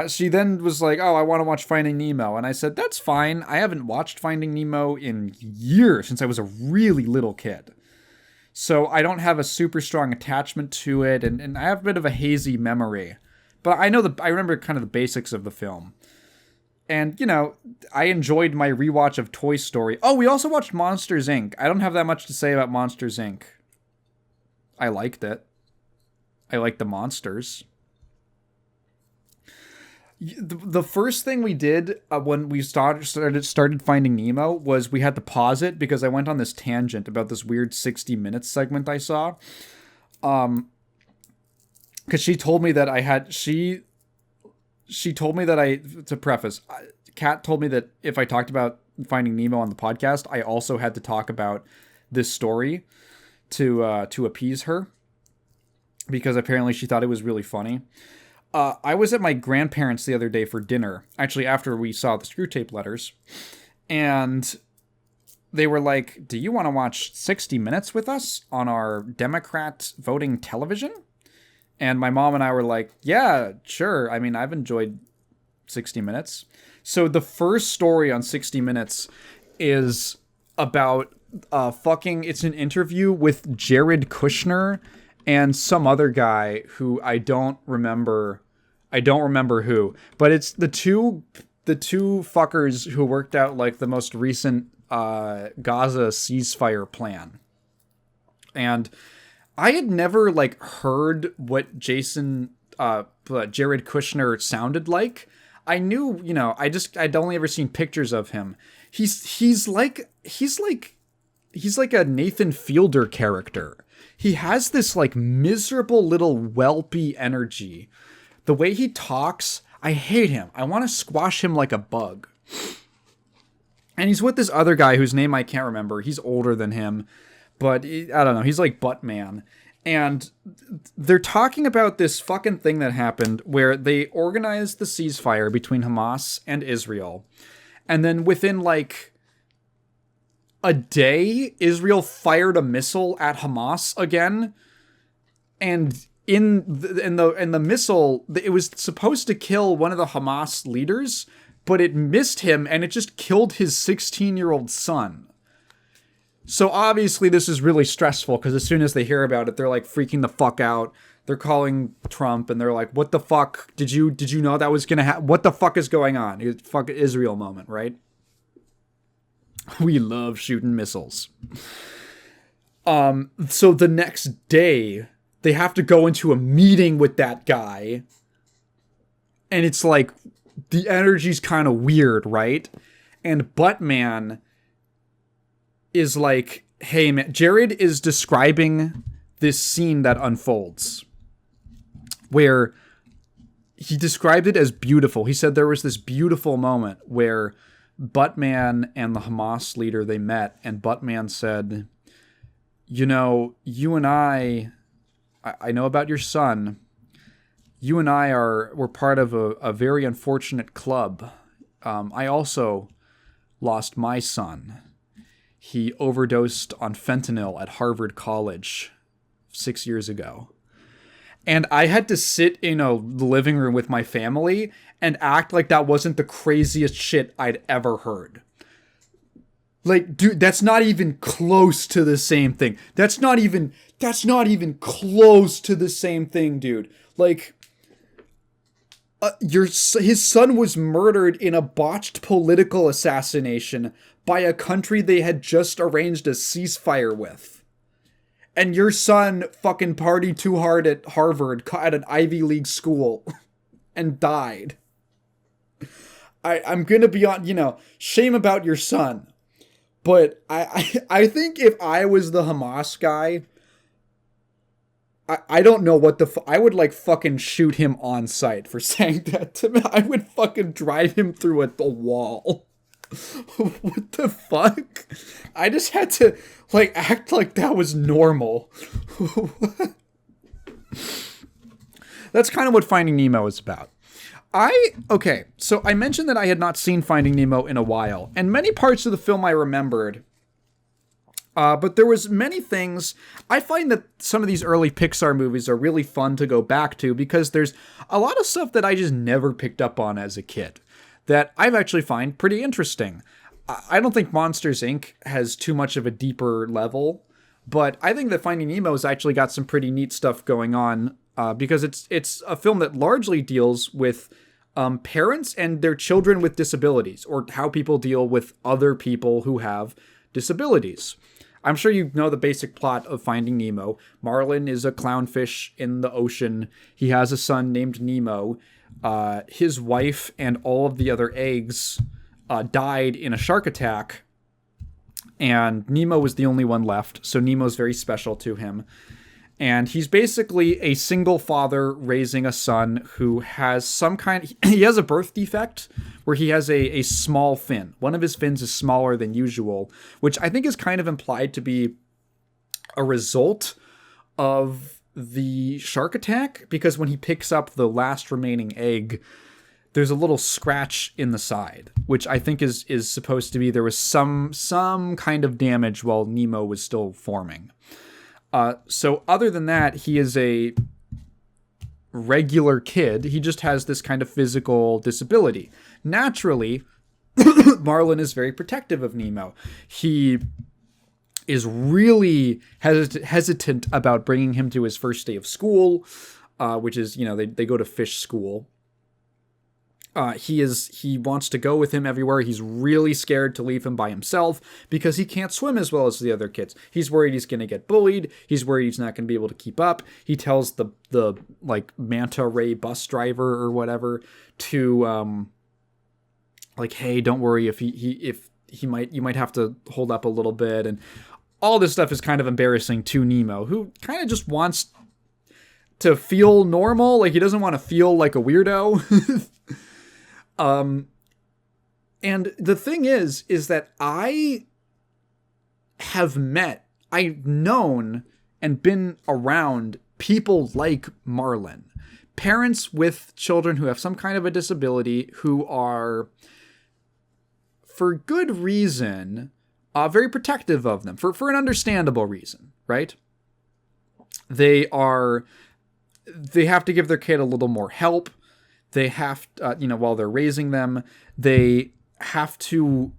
She then was like, "Oh, I want to watch Finding Nemo," and I said, "That's fine. I haven't watched Finding Nemo in years since I was a really little kid, so I don't have a super strong attachment to it, and I have a bit of a hazy memory, but I remember kind of the basics of the film." And, I enjoyed my rewatch of Toy Story. Oh, we also watched Monsters, Inc. I don't have that much to say about Monsters, Inc. I liked it. I liked the monsters. The first thing we did when we started Finding Nemo was we had to pause it because I went on this tangent about this weird 60 Minutes segment I saw. Because she told me that she told me that to preface, Kat told me that if I talked about Finding Nemo on the podcast, I also had to talk about this story to appease her, because apparently she thought it was really funny. I was at my grandparents' the other day for dinner, actually after we saw the Screw Tape Letters, and they were like, "Do you want to watch 60 Minutes with us on our Democrat voting television?" And my mom and I were like, "Yeah, sure. I mean, I've enjoyed 60 Minutes." So the first story on 60 Minutes is about it's an interview with Jared Kushner and some other guy who I don't remember who, but it's the two fuckers who worked out like the most recent Gaza ceasefire plan. And I had never like heard what Jared Kushner sounded like. I knew, I'd only ever seen pictures of him. He's like a Nathan Fielder character. He has this like miserable little whelpy energy. The way he talks, I hate him. I want to squash him like a bug. And he's with this other guy whose name I can't remember. He's older than him, but I don't know. He's like Buttman. And they're talking about this fucking thing that happened where they organized the ceasefire between Hamas and Israel. And then within like a day, Israel fired a missile at Hamas again. And in the missile, it was supposed to kill one of the Hamas leaders, but it missed him and it just killed his 16-year-old son. So obviously this is really stressful because as soon as they hear about it, they're like freaking the fuck out. They're calling Trump and they're like, "What the fuck? Did you know that was gonna happen? What the fuck is going on?" It's fucking Israel moment, right? We love shooting missiles. So the next day, they have to go into a meeting with that guy. And it's like, the energy's kind of weird, right? And Buttman is like, "Hey man," Jared is describing this scene that unfolds where he described it as beautiful. He said there was this beautiful moment where Buttman and the Hamas leader, they met, and Buttman said, "You and I know about your son. You and we're part of a very unfortunate club. I also lost my son. He overdosed on fentanyl at Harvard College 6 years ago. And I had to sit in a living room with my family and act like that wasn't the craziest shit I'd ever heard. Like, dude, that's not even close to the same thing. That's not even close to the same thing, dude. Like, his son was murdered in a botched political assassination by a country they had just arranged a ceasefire with. And your son fucking partied too hard at Harvard, at an Ivy League school, and died. I'm gonna be on, shame about your son. But I think if I was the Hamas guy, I don't know what I would like fucking shoot him on sight for saying that to me. I would fucking drive him through the wall. What the fuck? I just had to like act like that was normal. That's kind of what Finding Nemo is about. So I mentioned that I had not seen Finding Nemo in a while, and many parts of the film I remembered. But there was many things. I find that some of these early Pixar movies are really fun to go back to because there's a lot of stuff that I just never picked up on as a kid that I've actually find pretty interesting. I don't think Monsters, Inc. has too much of a deeper level, but I think that Finding Nemo has actually got some pretty neat stuff going on because it's a film that largely deals with parents and their children with disabilities, or how people deal with other people who have disabilities. I'm sure you know the basic plot of Finding Nemo. Marlin is a clownfish in the ocean. He has a son named Nemo. His wife and all of the other eggs died in a shark attack, and Nemo was the only one left, so Nemo's very special to him. And he's basically a single father raising a son who has some kind... He has a birth defect where he has a small fin. One of his fins is smaller than usual, which I think is kind of implied to be a result of the shark attack, because when he picks up the last remaining egg, there's a little scratch in the side, which I think is supposed to be there was some kind of damage while Nemo was still forming. So other than that, he is a regular kid. He just has this kind of physical disability. Naturally, Marlin is very protective of Nemo. He is really hesitant about bringing him to his first day of school, which is, they go to fish school. He wants to go with him everywhere. He's really scared to leave him by himself because he can't swim as well as the other kids. He's worried he's going to get bullied. He's worried he's not going to be able to keep up. He tells the manta ray bus driver or whatever to hey, don't worry, if you might have to hold up a little bit, and all this stuff is kind of embarrassing to Nemo, who kind of just wants to feel normal. Like, he doesn't want to feel like a weirdo. And the thing is that I've known and been around people like Marlin, parents with children who have some kind of a disability who are, for good reason, very protective of them, for an understandable reason, right? They have to give their kid a little more help. They have, while they're raising them, they have to,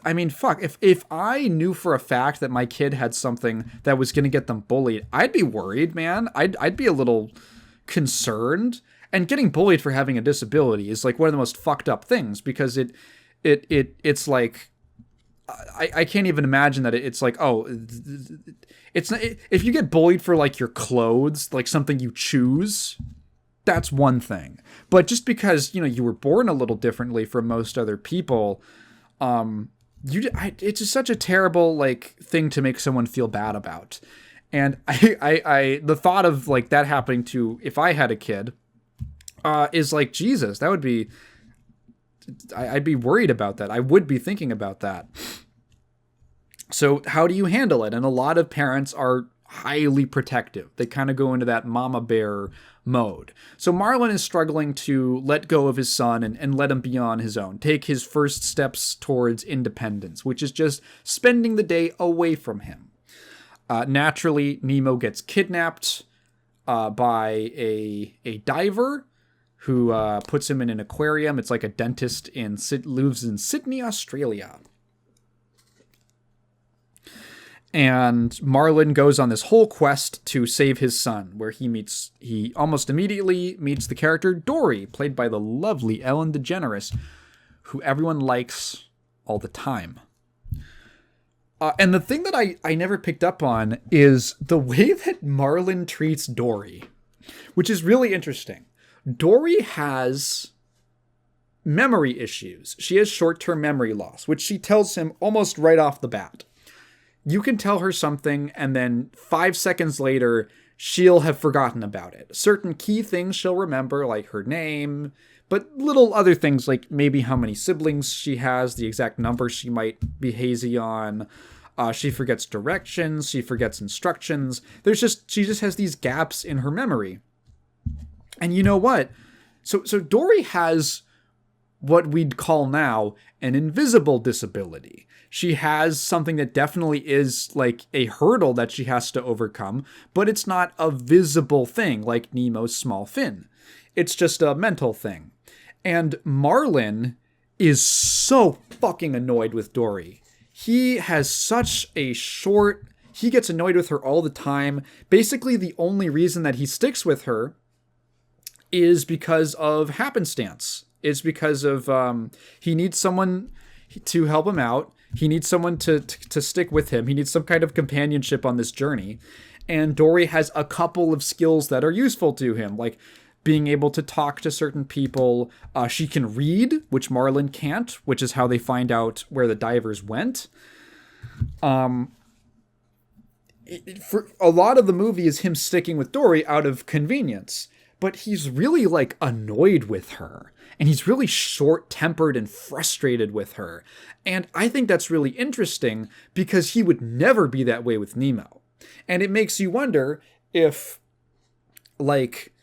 if I knew for a fact that my kid had something that was going to get them bullied, I'd be worried, man. I'd be a little concerned. And getting bullied for having a disability is like one of the most fucked up things, because it's like, I can't even imagine that it's like, it's not, if you get bullied for like your clothes, like something you choose, that's one thing. But just because, you were born a little differently from most other people, it's just such a terrible thing to make someone feel bad about. And the thought of that happening to, if I had a kid, is like, Jesus, that would be, I'd be worried about that. I would be thinking about that. So how do you handle it? And a lot of parents are highly protective. They kind of go into that mama bear mode. So Marlin is struggling to let go of his son and let him be on his own, take his first steps towards independence, which is just spending the day away from him. Naturally, Nemo gets kidnapped by a diver who puts him in an aquarium. It's like a dentist lives in Sydney, Australia. And Marlin goes on this whole quest to save his son, where he almost immediately meets the character Dory, played by the lovely Ellen DeGeneres, who everyone likes all the time. And the thing that I never picked up on is the way that Marlin treats Dory, which is really interesting. Dory has memory issues. She has short-term memory loss, which she tells him almost right off the bat. You can tell her something, and then 5 seconds later, she'll have forgotten about it. Certain key things she'll remember, like her name, but little other things, like maybe how many siblings she has, the exact number she might be hazy on. She forgets directions, she forgets instructions. She just has these gaps in her memory. And you know what? So Dory has what we'd call now an invisible disability. She has something that definitely is like a hurdle that she has to overcome, but it's not a visible thing like Nemo's small fin. It's just a mental thing. And Marlin is so fucking annoyed with Dory. He has such a he gets annoyed with her all the time. Basically, the only reason that he sticks with her is because of happenstance. It's because of he needs someone to help him out. He needs someone to stick with him. He needs some kind of companionship on this journey. And Dory has a couple of skills that are useful to him, like being able to talk to certain people. She can read, which Marlin can't, which is how they find out where the divers went. For a lot of the movie is him sticking with Dory out of convenience, but he's really like annoyed with her, and he's really short-tempered and frustrated with her. And I think that's really interesting because he would never be that way with Nemo. And it makes you wonder if, like,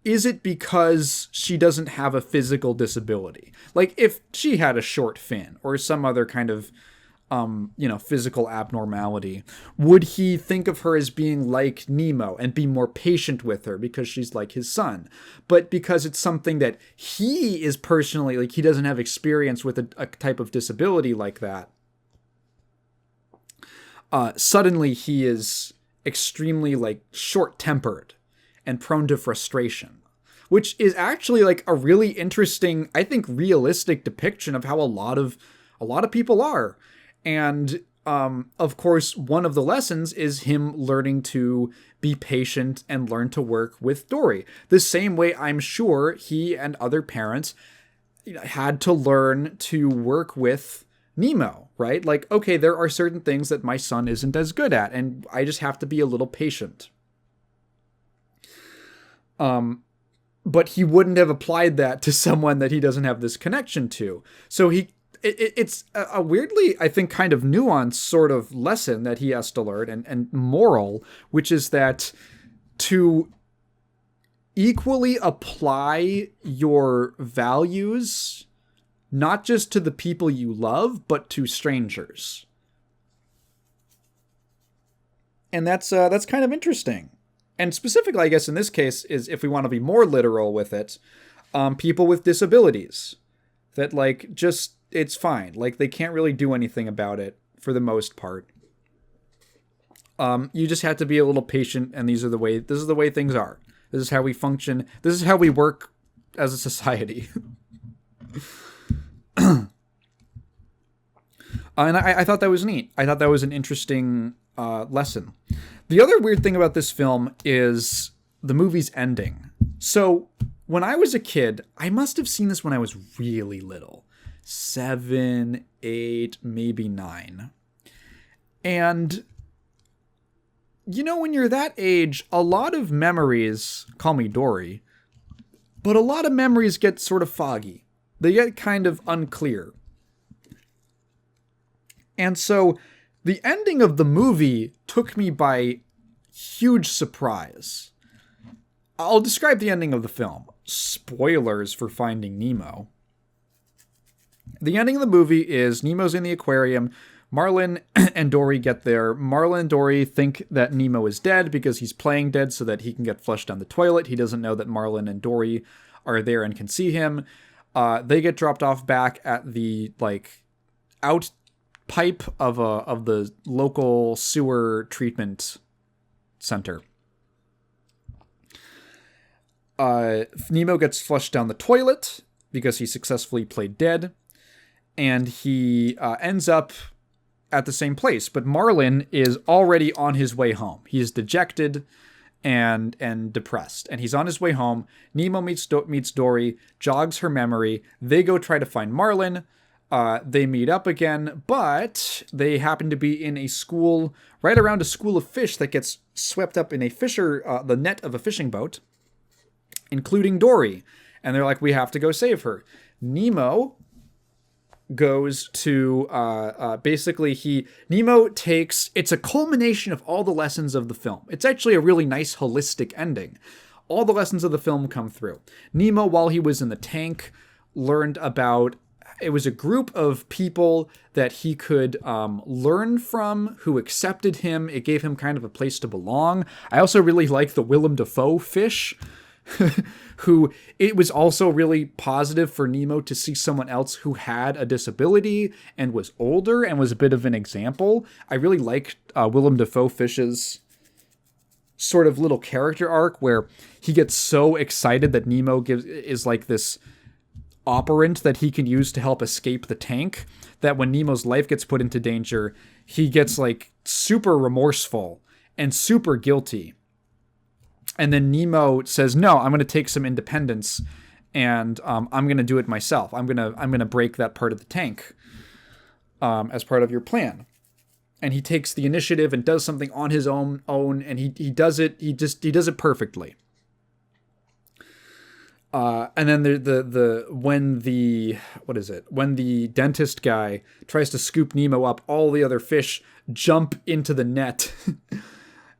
is it because she doesn't have a physical disability? Like, if she had a short fin or some other kind of physical abnormality, would he think of her as being like Nemo and be more patient with her because she's like his son? But because it's something that he is personally, like, he doesn't have experience with a type of disability like that, suddenly he is extremely, like, short-tempered and prone to frustration, which is actually, like, a really interesting, I think, realistic depiction of how a lot of people are. And, of course, one of the lessons is him learning to be patient and learn to work with Dory. The same way I'm sure he and other parents had to learn to work with Nemo, right? Like, okay, there are certain things that my son isn't as good at, and I just have to be a little patient. But he wouldn't have applied that to someone that he doesn't have this connection to. So it's a weirdly, I think, kind of nuanced sort of lesson that he has to learn and moral, which is that to equally apply your values, not just to the people you love, but to strangers. And that's kind of interesting. And specifically, I guess, in this case, is if we want to be more literal with it, people with disabilities. That, like, just, it's fine. Like, they can't really do anything about it for the most part. You just have to be a little patient, and this is the way things are. This is how we function. This is how we work as a society. And I thought that was neat. I thought that was an interesting lesson. The other weird thing about this film is the movie's ending. So when I was a kid, I must have seen this when I was really little. 7, 8, maybe 9. And, when you're that age, a lot of memories, call me Dory, but a lot of memories get sort of foggy. They get kind of unclear. And so the ending of the movie took me by huge surprise. I'll describe the ending of the film. Spoilers for Finding Nemo. The ending of the movie is Nemo's in the aquarium. Marlin and Dory get there. Marlin and Dory think that Nemo is dead because he's playing dead so that he can get flushed down the toilet. He doesn't know that Marlin and Dory are there and can see him. They get dropped off back at the, like, out pipe of the local sewer treatment center. Nemo gets flushed down the toilet because he successfully played dead, and he ends up at the same place. But Marlin is already on his way home. He is dejected and depressed, and he's on his way home. Nemo meets Dory, jogs her memory. They go try to find Marlin. They meet up again, but they happen to be in a school, right around a school of fish that gets swept up in the net of a fishing boat, including Dory. And they're like, we have to go save her. Nemo goes to, Nemo takes, it's a culmination of all the lessons of the film. It's actually a really nice holistic ending. all the lessons of the film come through. Nemo, while he was in the tank, learned about, it was a group of people that he could learn from, who accepted him. It gave him kind of a place to belong. I also really like the Willem Dafoe fish, who, it was also really positive for Nemo to see someone else who had a disability and was older and was a bit of an example. I really liked Willem Dafoe Fish's sort of little character arc where he gets so excited that Nemo is like this operant that he can use to help escape the tank, that when Nemo's life gets put into danger, he gets like super remorseful and super guilty. And then Nemo says, no, I'm going to take some independence and I'm going to do it myself. I'm going to break that part of the tank as part of your plan. And he takes the initiative and does something on his own, and he does it. He does it perfectly. And then when the dentist guy tries to scoop Nemo up, all the other fish jump into the net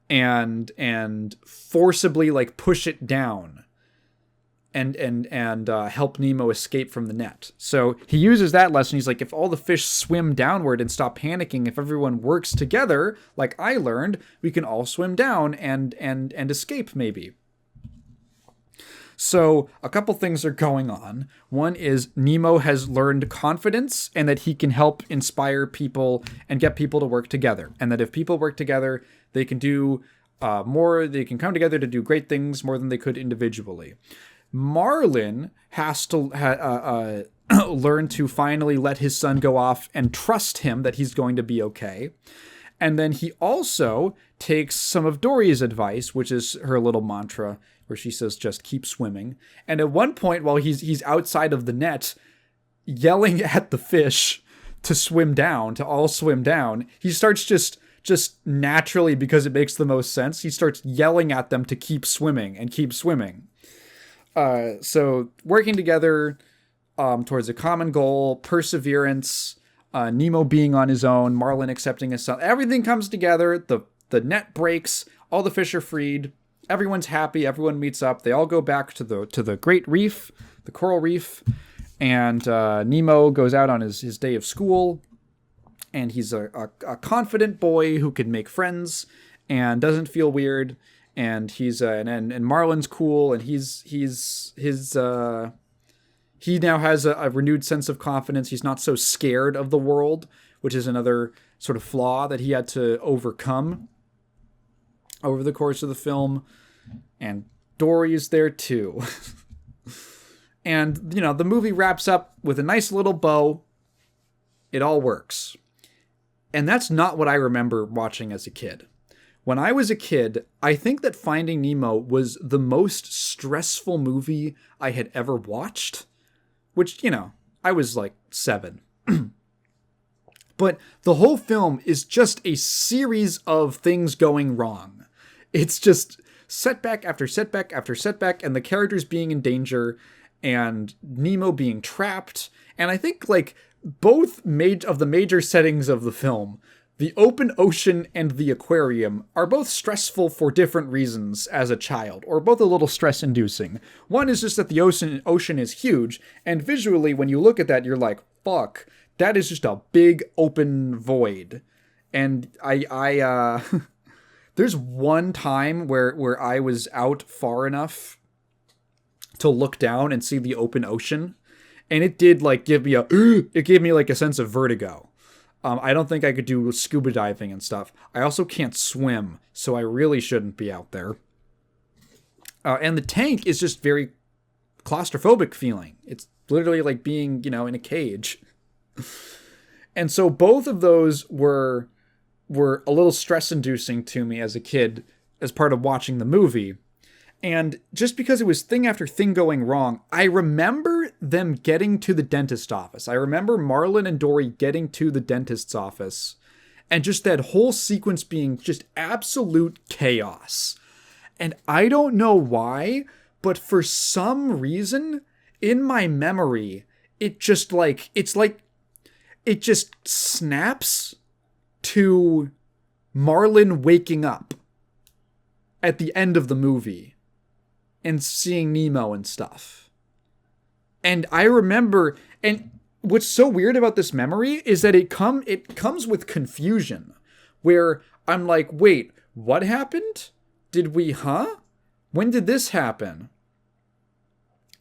and forcibly like push it down and help Nemo escape from the net. So he uses that lesson. He's like, if all the fish swim downward and stop panicking, if everyone works together, like I learned, we can all swim down and escape maybe. So a couple things are going on. One is Nemo has learned confidence and that he can help inspire people and get people to work together. And that if people work together, they can do more, they can come together to do great things more than they could individually. Marlin has to learn to finally let his son go off and trust him that he's going to be okay. And then he also takes some of Dory's advice, which is her little mantra, where she says, just keep swimming. And at one point, while he's outside of the net, yelling at the fish to swim down, to all swim down, he starts just naturally, because it makes the most sense, he starts yelling at them to keep swimming and keep swimming. So working together towards a common goal, perseverance, Nemo being on his own, Marlin accepting his son, everything comes together. The net breaks, all the fish are freed, everyone's happy, everyone meets up, they all go back to the great reef, the coral reef, and Nemo goes out on his day of school, and he's a confident boy who can make friends and doesn't feel weird, and he's and Marlin's cool, and he now has a renewed sense of confidence. He's not so scared of the world, which is another sort of flaw that he had to overcome over the course of the film. And Dory is there too. And, the movie wraps up with a nice little bow. It all works. And that's not what I remember watching as a kid. When I was a kid, I think that Finding Nemo was the most stressful movie I had ever watched. Which, I was like 7. But the whole film is just a series of things going wrong. It's just setback after setback after setback, and the characters being in danger, and Nemo being trapped. And I think, like, both of the major settings of the film, the open ocean and the aquarium, are both stressful for different reasons as a child, or both a little stress-inducing. One is just that the ocean is huge, and visually, when you look at that, you're like, fuck, that is just a big open void. And I there's one time where I was out far enough to look down and see the open ocean, and it did like give me a sense of vertigo. I don't think I could do scuba diving and stuff. I also can't swim, so I really shouldn't be out there. And the tank is just very claustrophobic feeling. It's literally like being, in a cage. And so both of those were a little stress-inducing to me as a kid as part of watching the movie. And just because it was thing after thing going wrong, I remember them getting to the dentist's office. I remember Marlin and Dory getting to the dentist's office, and just that whole sequence being just absolute chaos. And I don't know why, but for some reason, in my memory, it just snaps to Marlin waking up at the end of the movie. and seeing Nemo and stuff. And I remember, and what's so weird about this memory is that it comes with confusion, where I'm like, wait, what happened? Did we, When did this happen?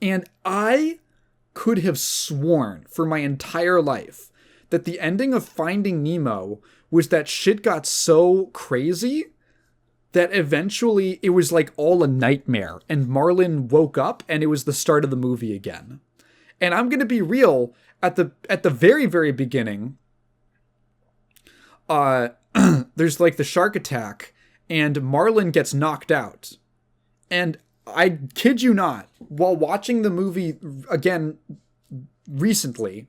And I could have sworn for my entire life that the ending of Finding Nemo was that shit got so crazy that eventually it was like all a nightmare and Marlin woke up and it was the start of the movie again. And I'm going to be real, at the very, very beginning, there's like the shark attack and Marlin gets knocked out. And I kid you not, while watching the movie again recently,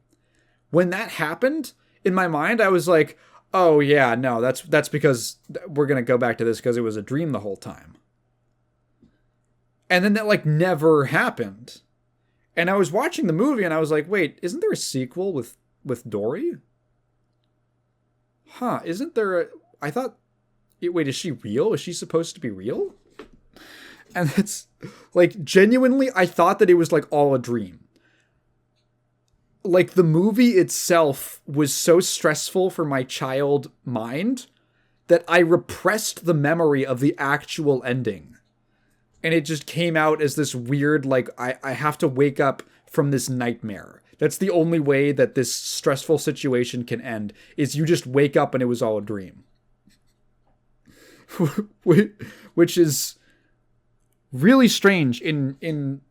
when that happened, in my mind, I was like, oh yeah, no, that's because we're going to go back to this because it was a dream the whole time. And then that like never happened. And I was watching the movie and I was like, wait, isn't there a sequel with Dory? Isn't there I thought, wait, is she real? Is she supposed to be real? And it's like, genuinely, I thought that it was like all a dream. Like the movie itself was so stressful for my child mind that I repressed the memory of the actual ending. And it just came out as this weird, like, I have to wake up from this nightmare. That's the only way that this stressful situation can end, is you just wake up and it was all a dream. Which is really strange in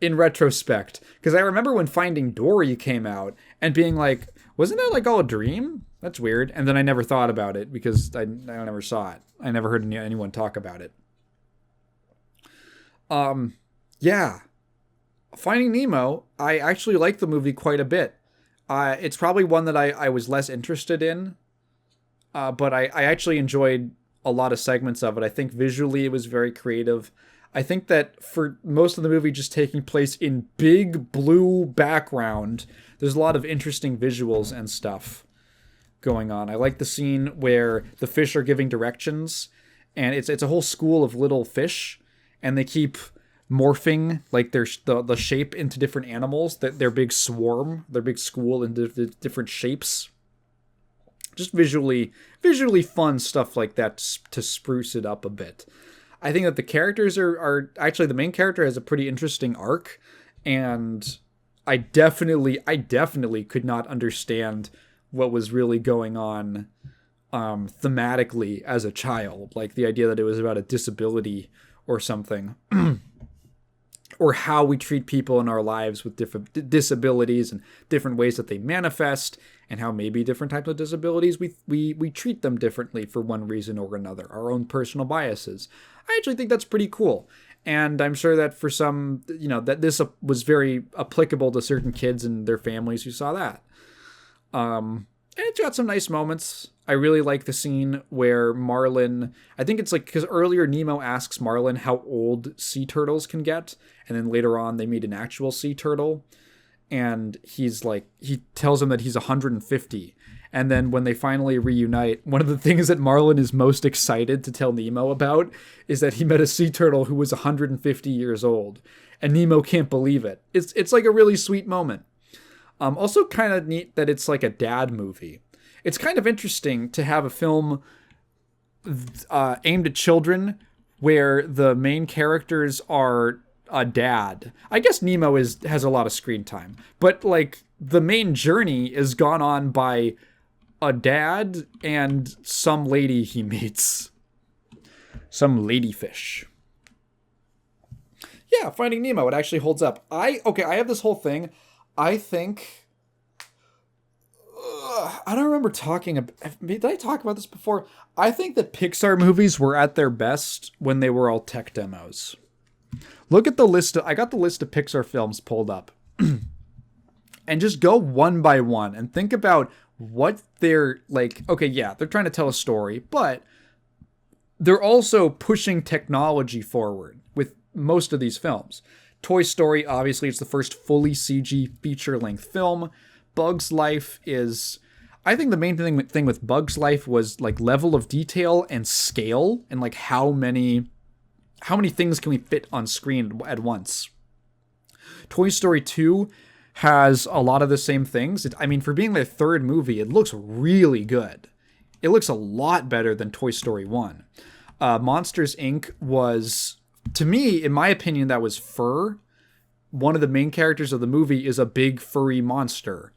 retrospect. Because I remember when Finding Dory came out and being like, wasn't that like all a dream? That's weird. And then I never thought about it because I never saw it. I never heard anyone talk about it. Yeah. Finding Nemo, I actually like the movie quite a bit. It's probably one that I was less interested in, but I actually enjoyed a lot of segments of it. I think visually it was very creative. I think that for most of the movie just taking place in big blue background, there's a lot of interesting visuals and stuff going on. I like the scene where the fish are giving directions, and it's a whole school of little fish, and they keep morphing like the shape into different animals, that their big swarm, their big school into different shapes. Just visually fun stuff like that to spruce it up a bit. I think that the characters are actually, the main character has a pretty interesting arc, and I definitely could not understand what was really going on thematically as a child. Like the idea that it was about a disability or something. Or how we treat people in our lives with different disabilities and different ways that they manifest, and how maybe different types of disabilities we treat them differently for one reason or another, our own personal biases. I actually think that's pretty cool. And I'm sure that for some, that this was very applicable to certain kids and their families who saw that. And it's got some nice moments. I really like the scene where Marlin, I think it's like, because earlier Nemo asks Marlin how old sea turtles can get, and then later on they meet an actual sea turtle, and he's like, he tells him that he's 150, and then when they finally reunite, one of the things that Marlin is most excited to tell Nemo about is that he met a sea turtle who was 150 years old, and Nemo can't believe it. It's like a really sweet moment. Also kind of neat that it's like a dad movie. It's kind of interesting to have a film aimed at children where the main characters are a dad. I guess Nemo has a lot of screen time, but like the main journey is gone on by a dad and some lady he meets. Some ladyfish. Yeah, Finding Nemo, it actually holds up. I have this whole thing. I think... I don't remember talking about... Did I talk about this before? I think that Pixar movies were at their best when they were all tech demos. Look at the list. I got the list of Pixar films pulled up. And just go one by one and think about what they're like. Okay, yeah, they're trying to tell a story, but they're also pushing technology forward with most of these films. Toy Story, obviously, it's the first fully CG feature-length film. Bug's Life is... I think the main thing with Bug's Life was like level of detail and scale, and like how many how many things can we fit on screen at once? Toy Story 2 has a lot of the same things. I mean, for being their third movie, it looks really good. It looks a lot better than Toy Story 1. Monsters, Inc. was, to me, in my opinion, that was fur. One of the main characters of the movie is a big furry monster.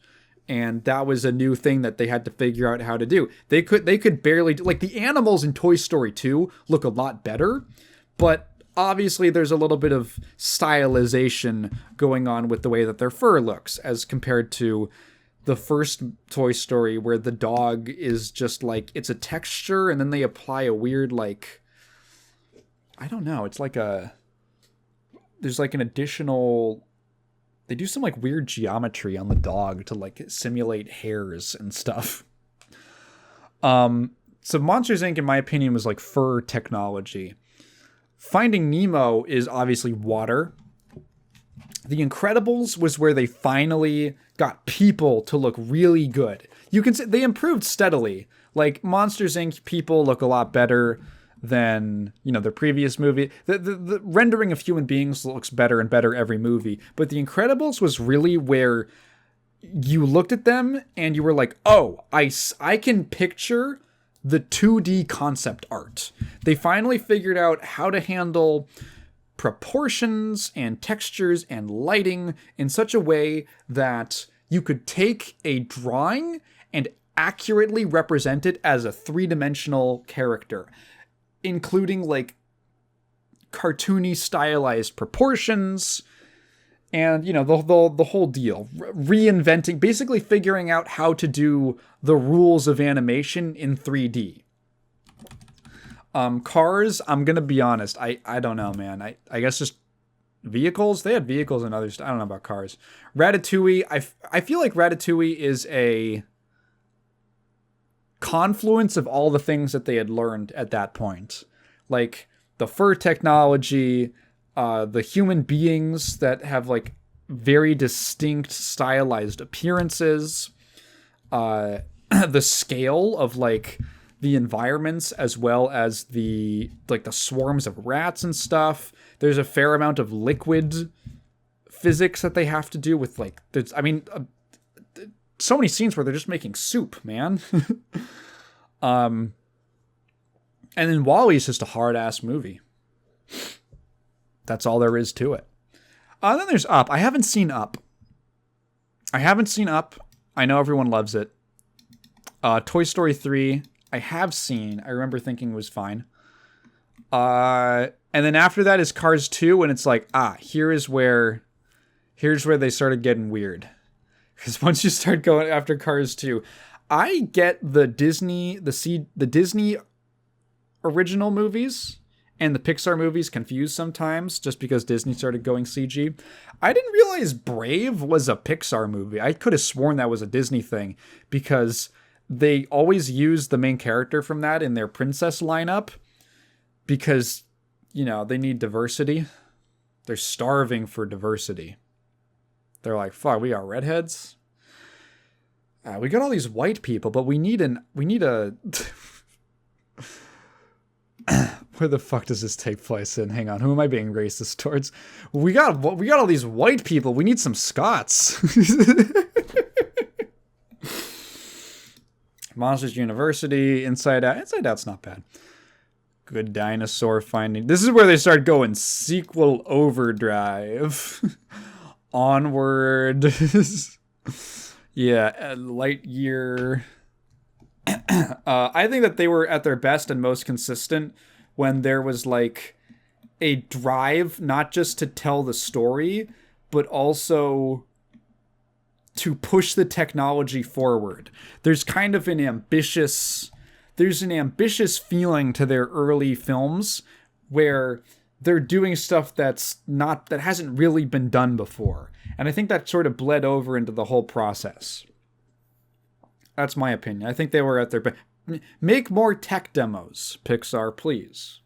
And that was a new thing that they had to figure out how to do. They could barely do, like, the animals in Toy Story 2 look a lot better, but obviously there's a little bit of stylization going on with the way that their fur looks as compared to the first Toy Story, where the dog is just like, it's a texture, and then they apply a weird, like, I don't know, it's like there's like an additional, they do some like weird geometry on the dog to like simulate hairs and stuff. So Monsters Inc. in my opinion was like fur technology. Finding Nemo is obviously water. The Incredibles was where they finally got people to look really good. You can say they improved steadily. Like Monsters Inc. people look a lot better than, you know, their previous movie. The rendering of human beings looks better and better every movie. But The Incredibles was really where you looked at them and you were like, oh, I can picture the 2D concept art. They finally figured out how to handle proportions and textures and lighting in such a way that you could take a drawing and accurately represent it as a three-dimensional character, including like cartoony stylized proportions and, you know, the whole deal. Reinventing, basically figuring out how to do the rules of animation in 3D. Cars, I'm gonna be honest, I don't know, man. I guess just vehicles. They had vehicles and others. I don't know about cars. Ratatouille, I feel like Ratatouille is a confluence of all the things that they had learned at that point. Like the fur technology, the human beings that have like very distinct stylized appearances, the scale of like the environments, as well as the like the swarms of rats and stuff. There's a fair amount of liquid physics that they have to do with like, there's, I mean, so many scenes where they're just making soup, man. And then WALL-E's just a hard ass movie. That's all there is to it. Then there's Up. I haven't seen Up. I know everyone loves it. Toy Story 3, I have seen. I remember thinking it was fine. And then after that is Cars 2, and it's like, here's where they started getting weird. Because once you start going after Cars 2, I get the Disney original movies and the Pixar movies confused sometimes, just because Disney started going CG. I didn't realize Brave was a Pixar movie. I could have sworn that was a Disney thing, because they always use the main character from that in their princess lineup, because, you know, they need diversity. They're starving for diversity. They're like, fuck, we got redheads. We got all these white people, but we need a where the fuck does this take place in? Hang on, who am I being racist towards? We got all these white people. We need some Scots. Monsters University, Inside Out. Inside Out's not bad. Good Dinosaur Finding. This is where they start going sequel overdrive. Onward. Yeah, Lightyear. I think that they were at their best and most consistent when there was like a drive not just to tell the story, but also to push the technology forward. There's kind of an ambitious feeling to their early films where they're doing stuff that hasn't really been done before. And I think that sort of bled over into the whole process. That's my opinion. I think they were at their best. Make more tech demos, Pixar, please.